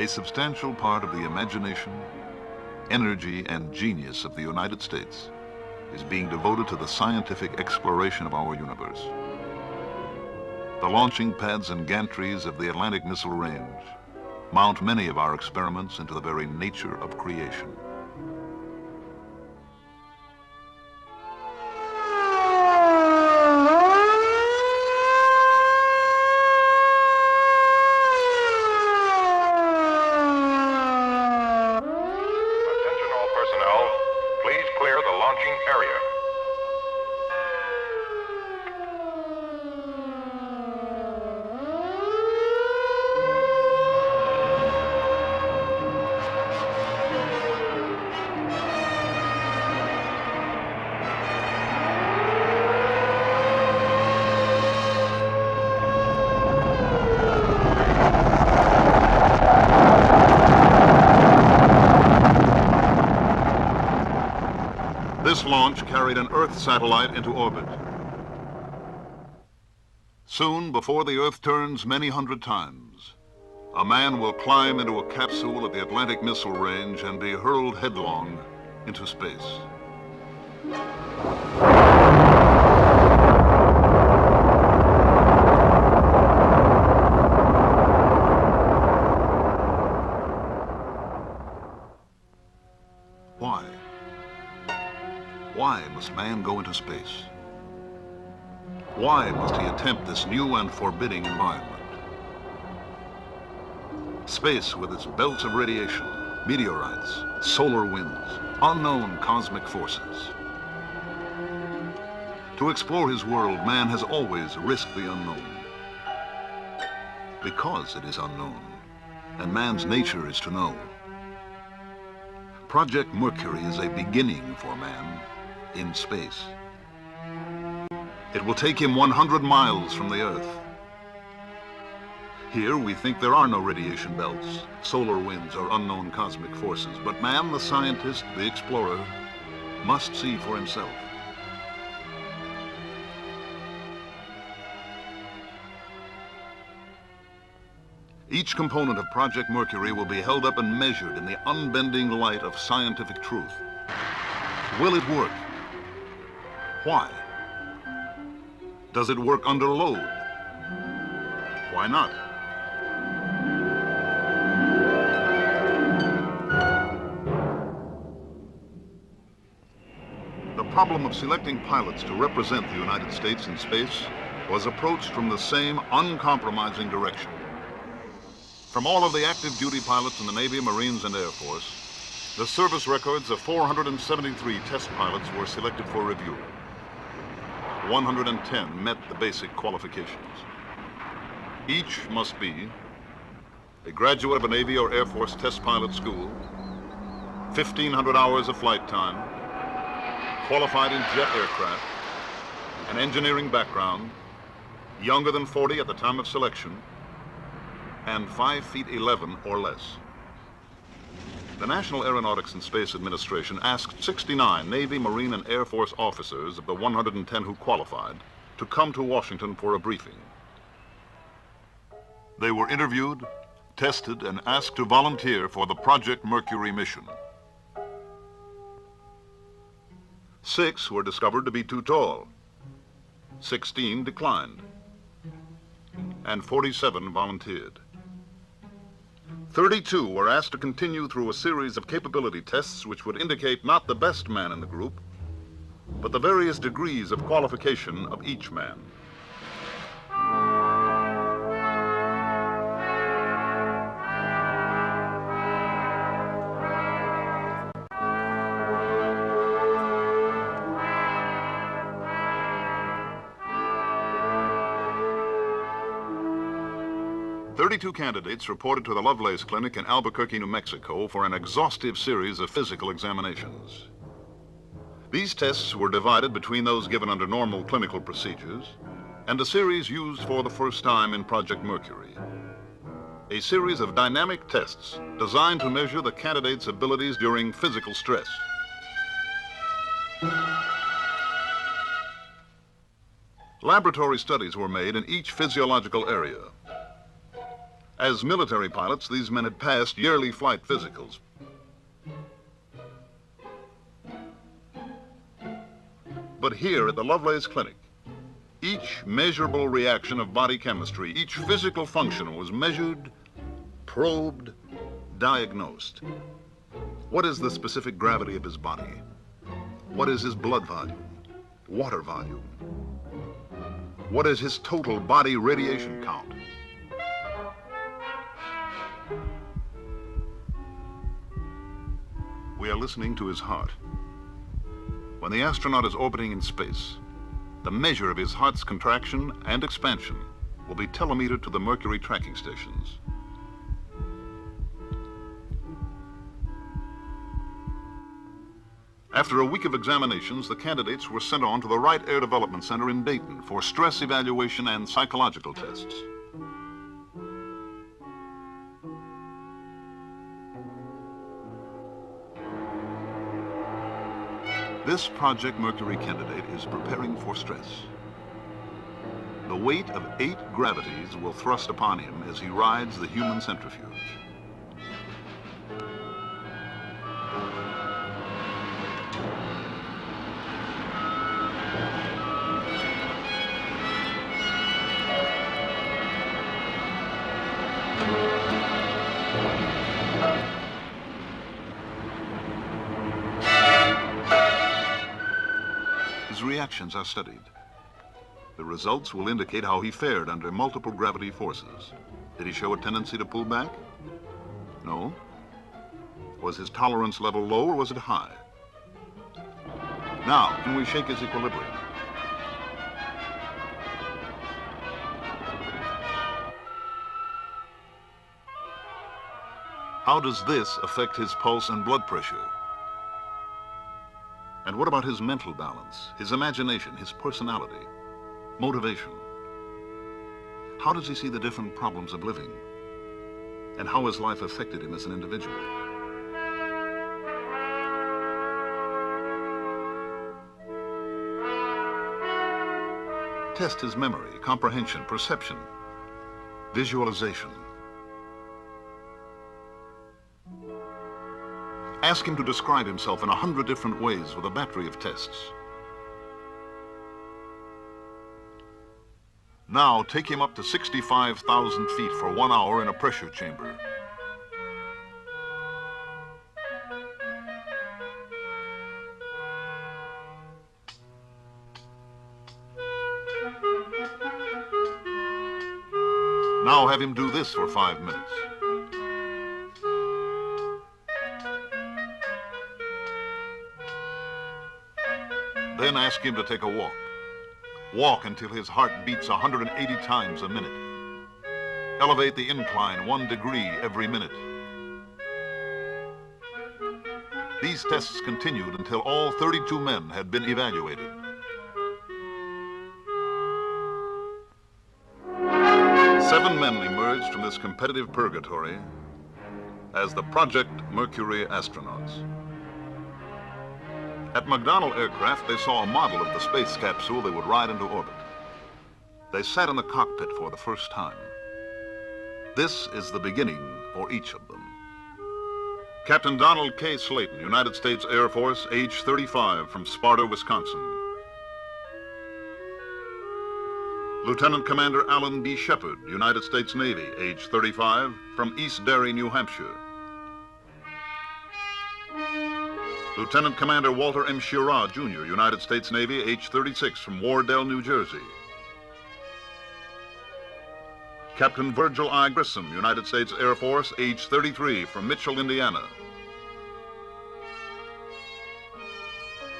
A substantial part of the imagination, energy, and genius of the United States is being devoted to the scientific exploration of our universe. The launching pads and gantries of the Atlantic Missile Range mount many of our experiments into the very nature of creation. This launch carried an Earth satellite into orbit. Soon, before the Earth turns many hundred times, a man will climb into a capsule at the Atlantic Missile Range and be hurled headlong into space. Why? Why must man go into space? Why must he attempt this new and forbidding environment? Space with its belts of radiation, meteorites, solar winds, unknown cosmic forces. To explore his world, man has always risked the unknown. Because it is unknown, and man's nature is to know. Project Mercury is a beginning for man in space. It will take him 100 miles from the Earth. Here we think there are no radiation belts, solar winds, or unknown cosmic forces, but man, the scientist, the explorer, must see for himself. Each component of Project Mercury will be held up and measured in the unbending light of scientific truth. Will it work? Why? Does it work under load? Why not? The problem of selecting pilots to represent the United States in space was approached from the same uncompromising direction. From all of the active duty pilots in the Navy, Marines, and Air Force, the service records of 473 test pilots were selected for review. 110 met the basic qualifications. Each must be a graduate of a Navy or Air Force test pilot school, 1,500 hours of flight time, qualified in jet aircraft, an engineering background, younger than 40 at the time of selection, and 5 feet 11 or less. The National Aeronautics and Space Administration asked 69 Navy, Marine, and Air Force officers of the 110 who qualified to come to Washington for a briefing. They were interviewed, tested, and asked to volunteer for the Project Mercury mission. 6 were discovered to be too tall. 16 declined. And 47 volunteered. 32 were asked to continue through a series of capability tests which would indicate not the best man in the group, but the various degrees of qualification of each man. Thirty-two candidates reported to the Lovelace Clinic in Albuquerque, New Mexico for an exhaustive series of physical examinations. These tests were divided between those given under normal clinical procedures and a series used for the first time in Project Mercury. A series of dynamic tests designed to measure the candidates' abilities during physical stress. Laboratory studies were made in each physiological area. As military pilots, these men had passed yearly flight physicals. But here at the Lovelace Clinic, each measurable reaction of body chemistry, each physical function was measured, probed, diagnosed. What is the specific gravity of his body? What is his blood volume, water volume? What is his total body radiation count? We are listening to his heart. When the astronaut is orbiting in space, the measure of his heart's contraction and expansion will be telemetered to the Mercury tracking stations. After a week of examinations, the candidates were sent on to the Wright Air Development Center in Dayton for stress evaluation and psychological tests. This Project Mercury candidate is preparing for stress. The weight of 8 gravities will thrust upon him as he rides the human centrifuge. His reactions are studied. The results will indicate how he fared under multiple gravity forces. Did he show a tendency to pull back? No. Was his tolerance level low or was it high? Now, can we shake his equilibrium? How does this affect his pulse and blood pressure? And what about his mental balance, his imagination, his personality, motivation? How does he see the different problems of living? And how has life affected him as an individual? Test his memory, comprehension, perception, visualization. Ask him to describe himself in 100 different ways with a battery of tests. Now take him up to 65,000 feet for 1 hour in a pressure chamber. Now have him do this for 5 minutes. Then ask him to take a walk. Walk until his heart beats 180 times a minute. Elevate the incline 1 degree every minute. These tests continued until all 32 men had been evaluated. Seven men emerged from this competitive purgatory as the Project Mercury astronauts. At McDonnell Aircraft, they saw a model of the space capsule they would ride into orbit. They sat in the cockpit for the first time. This is the beginning for each of them. Captain Donald K. Slayton, United States Air Force, age 35, from Sparta, Wisconsin. Lieutenant Commander Alan B. Shepard, United States Navy, age 35, from East Derry, New Hampshire. Lieutenant Commander Walter M. Schirra, Jr., United States Navy, age 36, from Wardell, New Jersey. Captain Virgil I. Grissom, United States Air Force, age 33, from Mitchell, Indiana.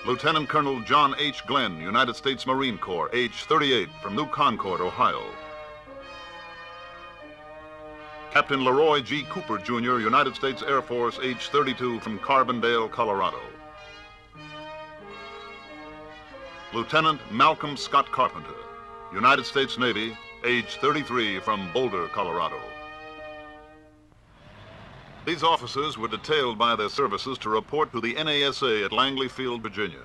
Lieutenant Colonel John H. Glenn, United States Marine Corps, age 38, from New Concord, Ohio. Captain Leroy G. Cooper, Jr., United States Air Force, age 32, from Carbondale, Colorado. Lieutenant Malcolm Scott Carpenter, United States Navy, age 33, from Boulder, Colorado. These officers were detailed by their services to report to the NASA at Langley Field, Virginia.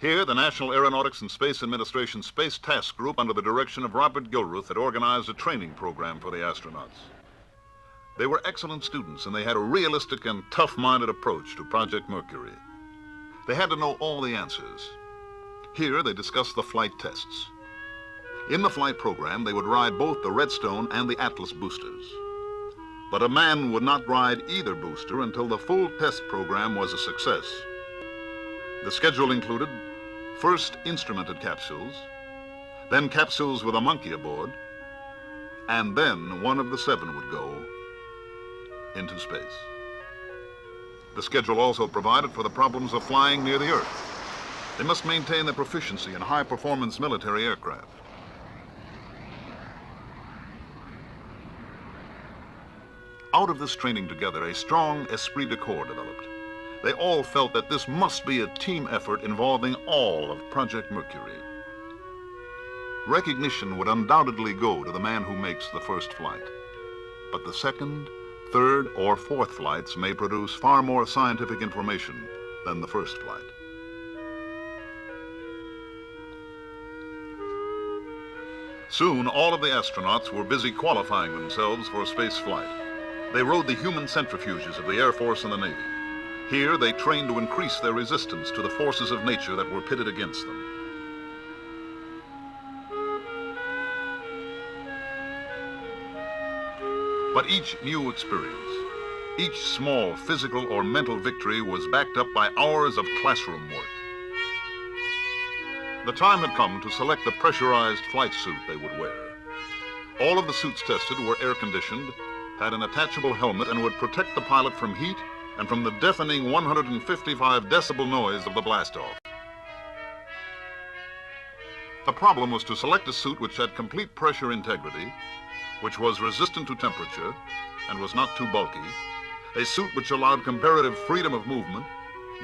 Here, the National Aeronautics and Space Administration Space Task Group, under the direction of Robert Gilruth, had organized a training program for the astronauts. They were excellent students, and they had a realistic and tough-minded approach to Project Mercury. They had to know all the answers. Here, they discussed the flight tests. In the flight program, they would ride both the Redstone and the Atlas boosters. But a man would not ride either booster until the full test program was a success. The schedule included first instrumented capsules, then capsules with a monkey aboard, and then one of the 7 would go into space. The schedule also provided for the problems of flying near the Earth. They must maintain their proficiency in high-performance military aircraft. Out of this training together, a strong esprit de corps developed. They all felt that this must be a team effort involving all of Project Mercury. Recognition would undoubtedly go to the man who makes the first flight. But the second, third, or fourth flights may produce far more scientific information than the first flight. Soon, all of the astronauts were busy qualifying themselves for a space flight. They rode the human centrifuges of the Air Force and the Navy. Here, they trained to increase their resistance to the forces of nature that were pitted against them. But each new experience, each small physical or mental victory was backed up by hours of classroom work. The time had come to select the pressurized flight suit they would wear. All of the suits tested were air-conditioned, had an attachable helmet, and would protect the pilot from heat and from the deafening 155 decibel noise of the blastoff. The problem was to select a suit which had complete pressure integrity, which was resistant to temperature and was not too bulky, a suit which allowed comparative freedom of movement,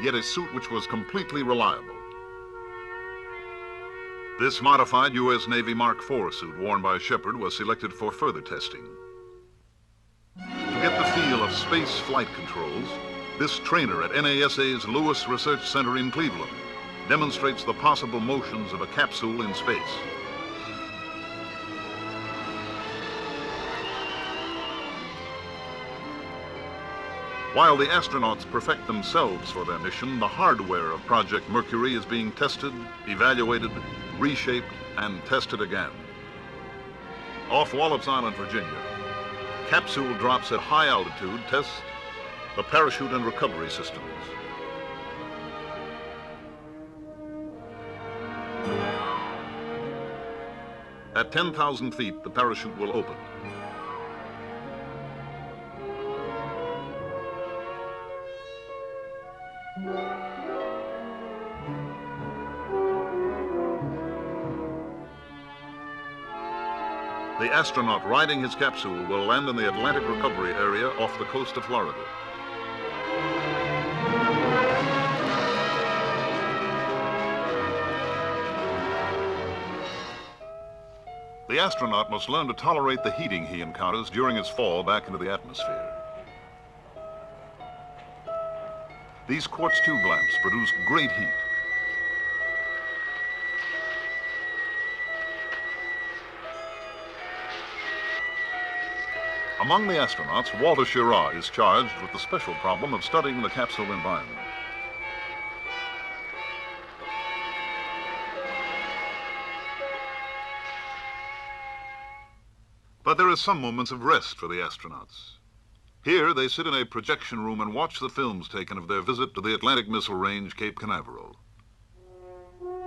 yet a suit which was completely reliable. This modified U.S. Navy Mark IV suit worn by Shepard was selected for further testing. To get the feel of space flight controls, this trainer at NASA's Lewis Research Center in Cleveland demonstrates the possible motions of a capsule in space. While the astronauts perfect themselves for their mission, the hardware of Project Mercury is being tested, evaluated, reshaped, and tested again. Off Wallops Island, Virginia, capsule drops at high altitude test the parachute and recovery systems. At 10,000 feet, the parachute will open. The astronaut riding his capsule will land in the Atlantic recovery area off the coast of Florida. The astronaut must learn to tolerate the heating he encounters during his fall back into the atmosphere. These quartz tube lamps produce great heat. Among the astronauts, Walter Schirra is charged with the special problem of studying the capsule environment. But there are some moments of rest for the astronauts. Here, they sit in a projection room and watch the films taken of their visit to the Atlantic Missile Range, Cape Canaveral.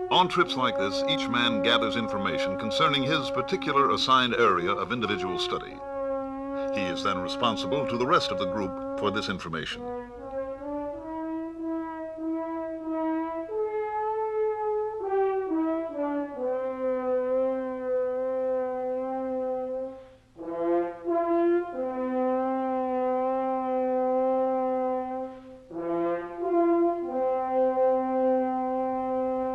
On trips like this, each man gathers information concerning his particular assigned area of individual study. He is then responsible to the rest of the group for this information.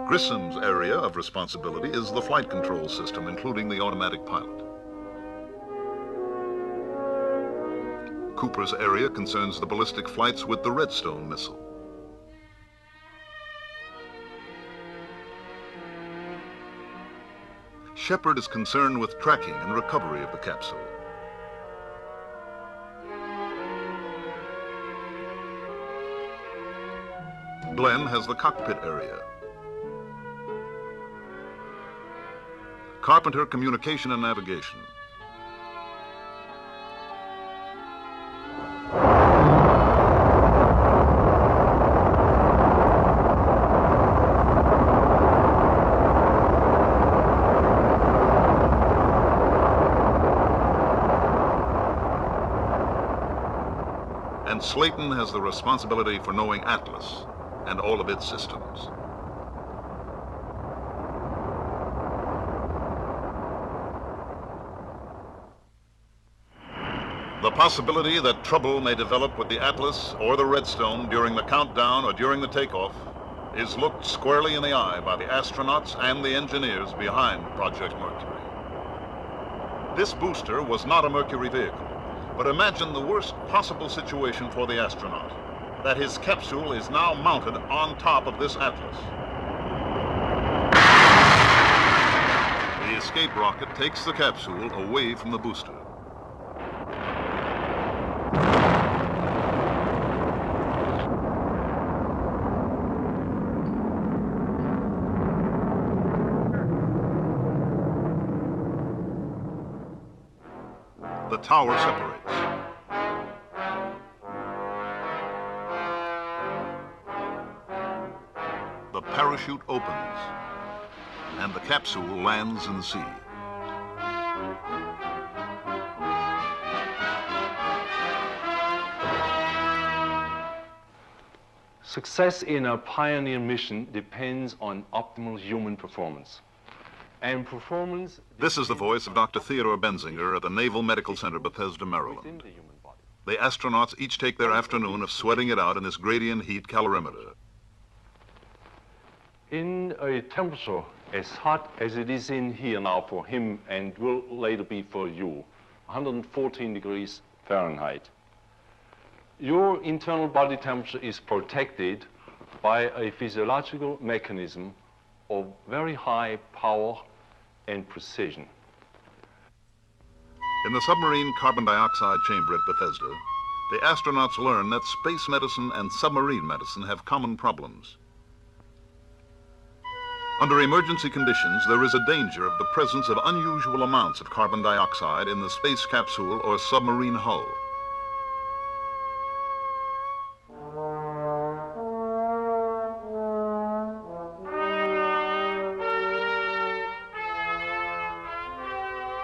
Grissom's area of responsibility is the flight control system, including the automatic pilot. Cooper's area concerns the ballistic flights with the Redstone missile. Shepard is concerned with tracking and recovery of the capsule. Glenn has the cockpit area. Carpenter, communication and navigation. And Slayton has the responsibility for knowing Atlas and all of its systems. The possibility that trouble may develop with the Atlas or the Redstone during the countdown or during the takeoff is looked squarely in the eye by the astronauts and the engineers behind Project Mercury. This booster was not a Mercury vehicle, but imagine the worst possible situation for the astronaut, that his capsule is now mounted on top of this Atlas. The escape rocket takes the capsule away from the booster. The tower separates. The parachute opens, and the capsule lands in the sea. Success in a pioneer mission depends on optimal human performance. And performance... This is the voice of Dr. Theodore Benzinger at the Naval Medical Center, Bethesda, Maryland. The astronauts each take their afternoon of sweating it out in this gradient heat calorimeter. In a temperature as hot as it is in here now for him and will later be for you, 114 degrees Fahrenheit, your internal body temperature is protected by a physiological mechanism of very high power and precision. In the submarine carbon dioxide chamber at Bethesda, the astronauts learn that space medicine and submarine medicine have common problems. Under emergency conditions, there is a danger of the presence of unusual amounts of carbon dioxide in the space capsule or submarine hull.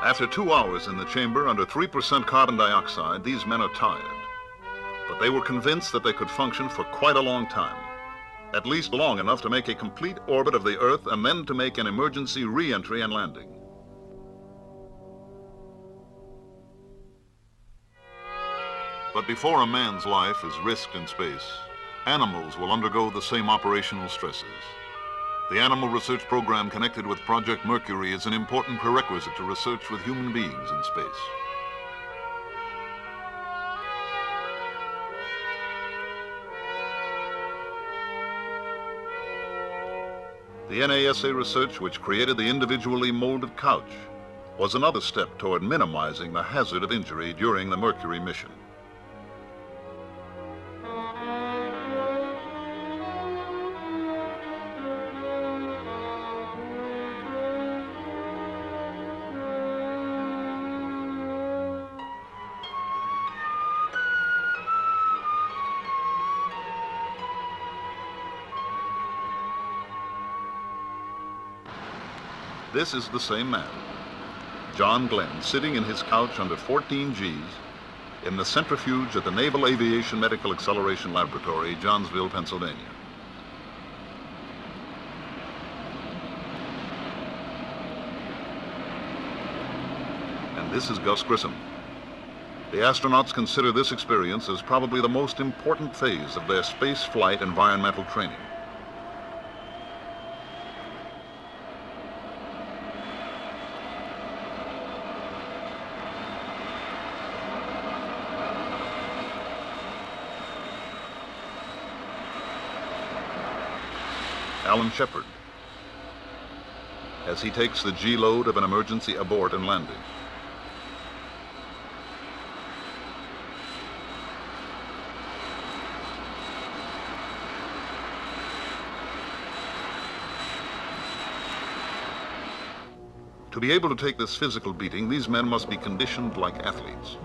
After 2 hours in the chamber under 3% carbon dioxide, these men are tired. But they were convinced that they could function for quite a long time. At least long enough to make a complete orbit of the Earth and then to make an emergency re-entry and landing. But before a man's life is risked in space, animals will undergo the same operational stresses. The animal research program connected with Project Mercury is an important prerequisite to research with human beings in space. The NASA research, which created the individually molded couch, was another step toward minimizing the hazard of injury during the Mercury mission. This is the same man, John Glenn, sitting in his couch under 14 Gs in the centrifuge at the Naval Aviation Medical Acceleration Laboratory, Johnsville, Pennsylvania. And this is Gus Grissom. The astronauts consider this experience as probably the most important phase of their space flight environmental training. Alan Shepard as he takes the G-load of an emergency abort and landing. To be able to take this physical beating, these men must be conditioned like athletes.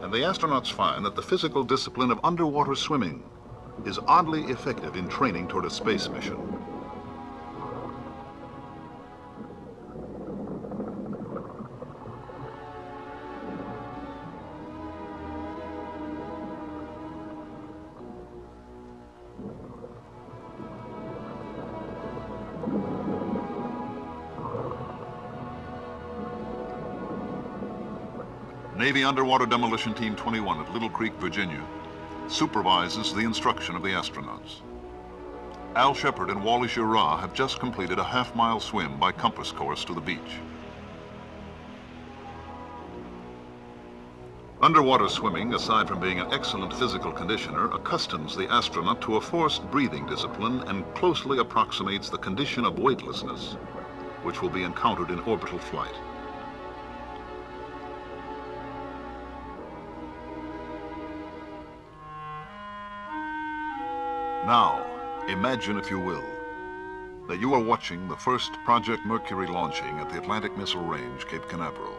And the astronauts find that the physical discipline of underwater swimming is oddly effective in training toward a space mission. Navy Underwater Demolition Team 21 at Little Creek, Virginia, supervises the instruction of the astronauts. Al Shepard and Wally Schirra have just completed a half-mile swim by compass course to the beach. Underwater swimming, aside from being an excellent physical conditioner, accustoms the astronaut to a forced breathing discipline and closely approximates the condition of weightlessness, which will be encountered in orbital flight. Now, imagine, if you will, that you are watching the first Project Mercury launching at the Atlantic Missile Range, Cape Canaveral.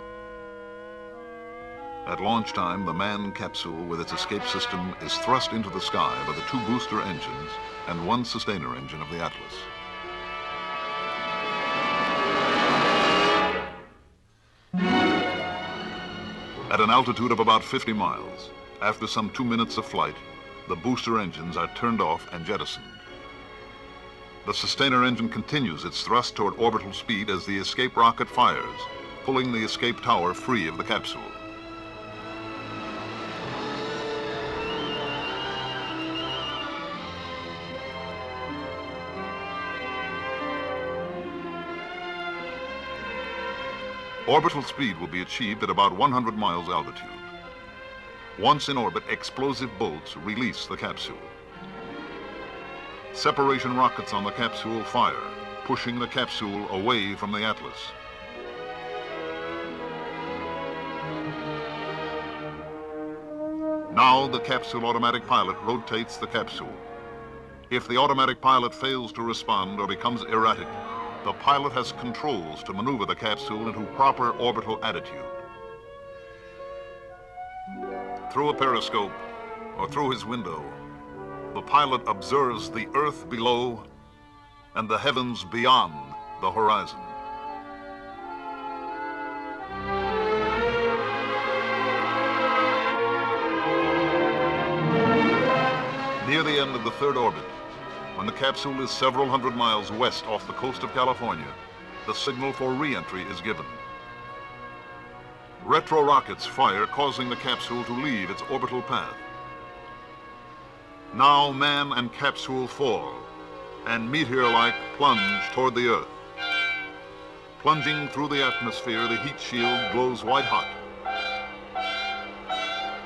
At launch time, the manned capsule with its escape system is thrust into the sky by the 2 booster engines and 1 sustainer engine of the Atlas. At an altitude of about 50 miles, after some 2 minutes of flight, the booster engines are turned off and jettisoned. The sustainer engine continues its thrust toward orbital speed as the escape rocket fires, pulling the escape tower free of the capsule. Orbital speed will be achieved at about 100 miles altitude. Once in orbit, explosive bolts release the capsule. Separation rockets on the capsule fire, pushing the capsule away from the Atlas. Now the capsule automatic pilot rotates the capsule. If the automatic pilot fails to respond or becomes erratic, the pilot has controls to maneuver the capsule into proper orbital attitude. Through a periscope or through his window, the pilot observes the Earth below and the heavens beyond the horizon. Near the end of the 3rd orbit, when the capsule is several hundred miles west off the coast of California, the signal for re-entry is given. Retro rockets fire, causing the capsule to leave its orbital path. Now man and capsule fall, and meteor-like plunge toward the Earth. Plunging through the atmosphere, the heat shield glows white hot.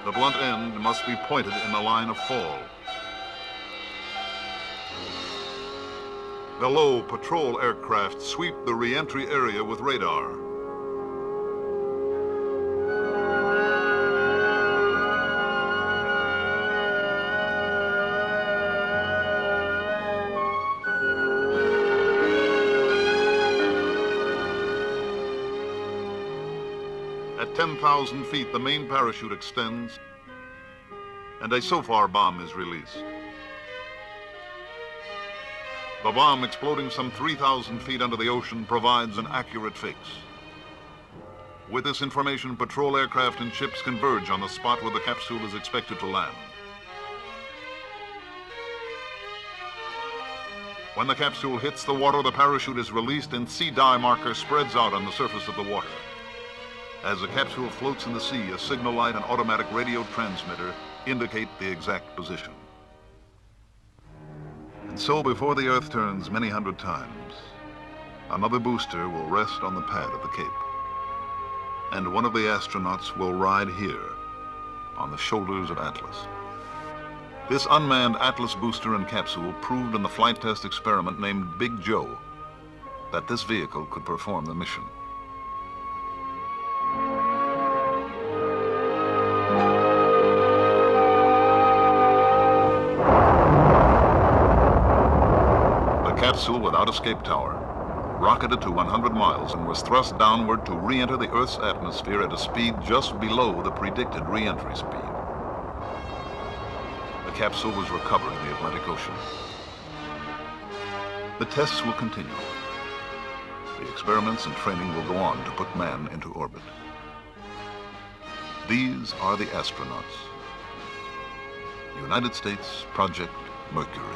The blunt end must be pointed in the line of fall. Below, patrol aircraft sweep the re-entry area with radar. At 10,000 feet, the main parachute extends, and a SOFAR bomb is released. The bomb, exploding some 3,000 feet under the ocean, provides an accurate fix. With this information, patrol aircraft and ships converge on the spot where the capsule is expected to land. When the capsule hits the water, the parachute is released and sea dye marker spreads out on the surface of the water. As the capsule floats in the sea, a signal light and automatic radio transmitter indicate the exact position. And so, before the Earth turns many hundred times, another booster will rest on the pad of the Cape. And one of the astronauts will ride here on the shoulders of Atlas. This unmanned Atlas booster and capsule proved in the flight test experiment named Big Joe that this vehicle could perform the mission. The capsule without escape tower rocketed to 100 miles and was thrust downward to re-enter the Earth's atmosphere at a speed just below the predicted re-entry speed. The capsule was recovered in the Atlantic Ocean. The tests will continue. The experiments and training will go on to put man into orbit. These are the astronauts. United States Project Mercury.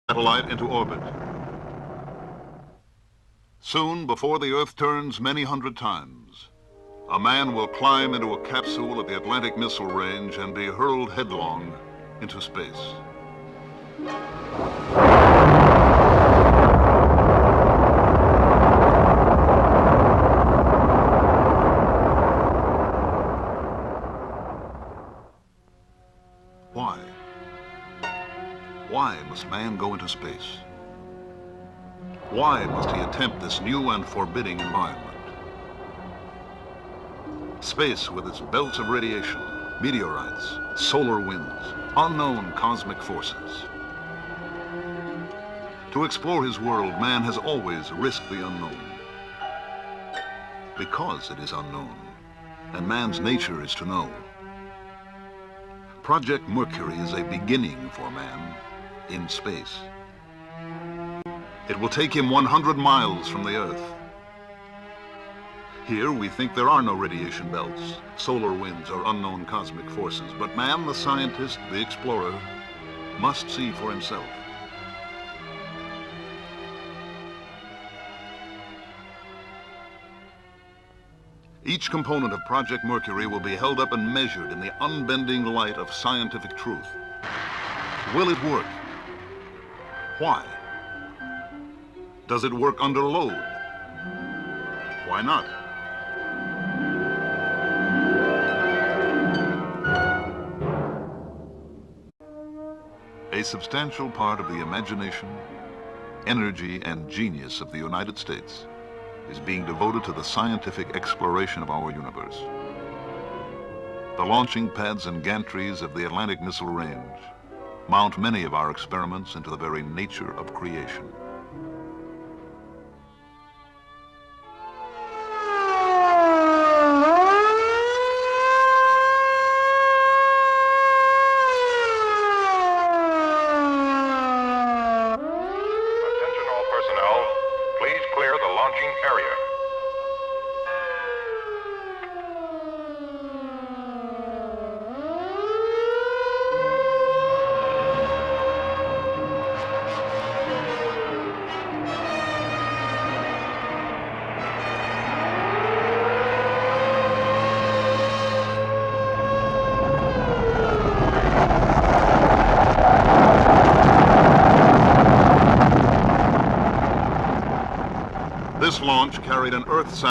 Satellite into orbit. Soon, before the Earth turns many hundred times, a man will climb into a capsule at the Atlantic Missile Range and be hurled headlong into space. Why? Why must man go into space? Why must he attempt this new and forbidding environment? Space with its belts of radiation, meteorites, solar winds, unknown cosmic forces. To explore his world, man has always risked the unknown. Because it is unknown, and man's nature is to know. Project Mercury is a beginning for man in space. It will take him 100 miles from the Earth. Here we think there are no radiation belts, solar winds, or unknown cosmic forces, but man, the scientist, the explorer, must see for himself. Each component of Project Mercury will be held up and measured in the unbending light of scientific truth. Will it work? Why? Does it work under load? Why not? A substantial part of the imagination, energy, and genius of the United States is being devoted to the scientific exploration of our universe. The launching pads and gantries of the Atlantic Missile Range mount many of our experiments into the very nature of creation. Attention all personnel, please clear the launching area. This launch carried an Earth